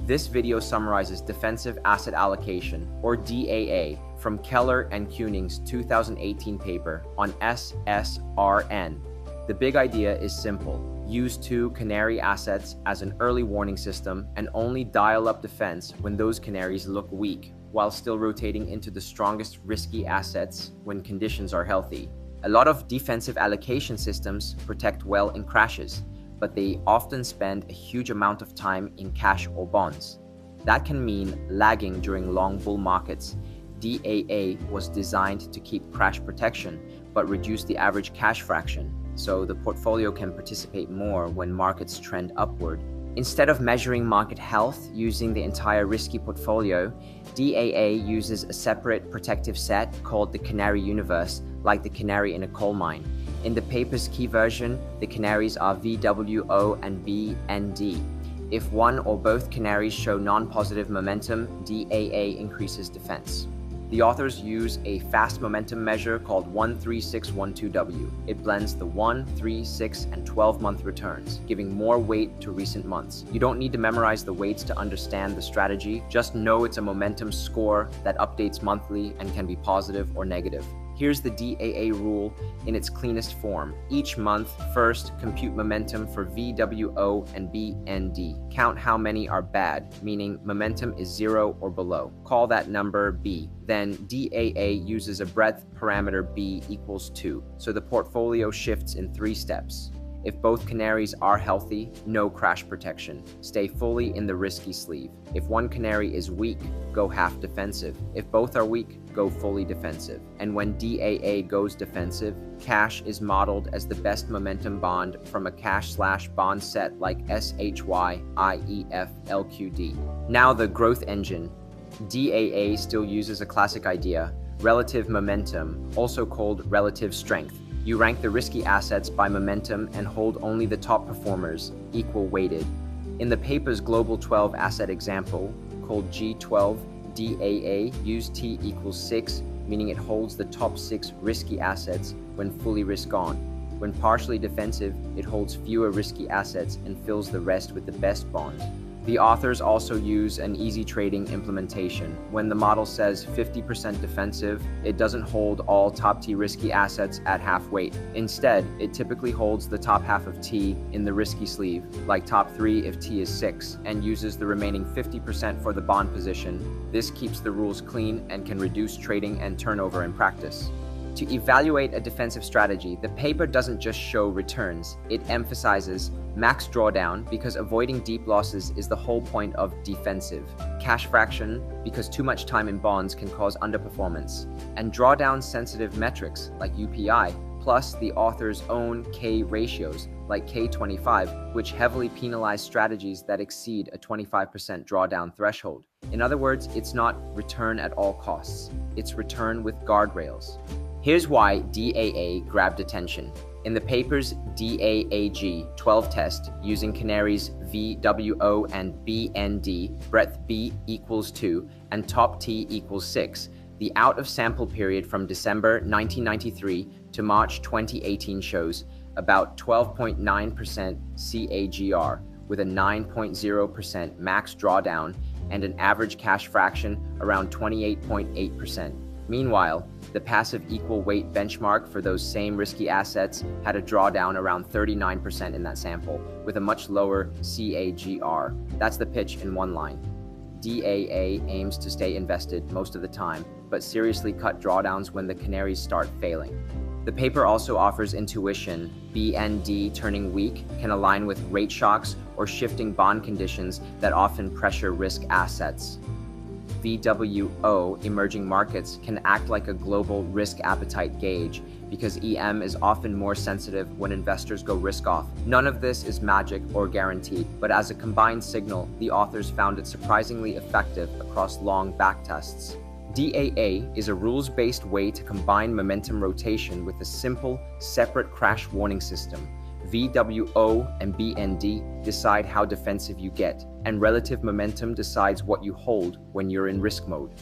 This video summarizes Defensive Asset Allocation, or DAA, from Keller and Keuning's 2018 paper on SSRN. The big idea is simple. Use two canary assets as an early warning system and only dial up defense when those canaries look weak, while still rotating into the strongest risky assets when conditions are healthy. A lot of defensive allocation systems protect well in crashes, but they often spend a huge amount of time in cash or bonds. That can mean lagging during long bull markets. DAA was designed to keep crash protection, but reduce the average cash fraction, so the portfolio can participate more when markets trend upward. Instead of measuring market health using the entire risky portfolio, DAA uses a separate protective set called the Canary universe, like the canary in a coal mine. In the paper's key version, the canaries are VWO and BND. If one or both canaries show non-positive momentum, DAA increases defense. The authors use a fast momentum measure called 13612W. It blends the 1, 3, 6, and 12-month returns, giving more weight to recent months. You don't need to memorize the weights to understand the strategy, just know it's a momentum score that updates monthly and can be positive or negative. Here's the DAA rule in its cleanest form. Each month, first, compute momentum for VWO and BND. Count how many are bad, meaning momentum is 0 or below. Call that number B. Then DAA uses a breadth parameter B equals 2, so the portfolio shifts in 3 steps. If both canaries are healthy, no crash protection. Stay fully in the risky sleeve. If one canary is weak, go half defensive. If both are weak, go fully defensive. And when DAA goes defensive, cash is modeled as the best momentum bond from a cash/bond set like SHY, IEF, LQD. Now the growth engine. DAA still uses a classic idea, relative momentum, also called relative strength. You rank the risky assets by momentum and hold only the top performers, equal weighted. In the paper's Global 12 asset example, called G12, DAA used T equals 6, meaning it holds the top 6 risky assets when fully risk on. When partially defensive, it holds fewer risky assets and fills the rest with the best bonds. The authors also use an easy trading implementation. When the model says 50% defensive, it doesn't hold all top-T risky assets at half weight. Instead, it typically holds the top half of T in the risky sleeve, like top 3 if T is 6, and uses the remaining 50% for the bond position. This keeps the rules clean and can reduce trading and turnover in practice. To evaluate a defensive strategy, the paper doesn't just show returns, it emphasizes max drawdown because avoiding deep losses is the whole point of defensive, cash fraction because too much time in bonds can cause underperformance, and drawdown sensitive metrics like UPI, plus the author's own K ratios like K25, which heavily penalize strategies that exceed a 25% drawdown threshold. In other words, it's not return at all costs, it's return with guardrails. Here's why DAA grabbed attention. In the paper's DAAG 12 test using canaries VWO and BND, breadth B equals 2 and top T equals 6, the out-of-sample period from December 1993 to March 2018 shows about 12.9% CAGR with a 9.0% max drawdown and an average cash fraction around 28.8%. Meanwhile, the passive equal weight benchmark for those same risky assets had a drawdown around 39% in that sample, with a much lower CAGR. That's the pitch in one line. DAA aims to stay invested most of the time, but seriously cut drawdowns when the canaries start failing. The paper also offers intuition. BND turning weak can align with rate shocks or shifting bond conditions that often pressure risk assets. VWO emerging markets can act like a global risk appetite gauge because EM is often more sensitive when investors go risk off. None of this is magic or guaranteed, but as a combined signal, the authors found it surprisingly effective across long backtests. DAA is a rules-based way to combine momentum rotation with a simple, separate crash warning system. VWO and BND decide how defensive you get, and relative momentum decides what you hold when you're in risk mode.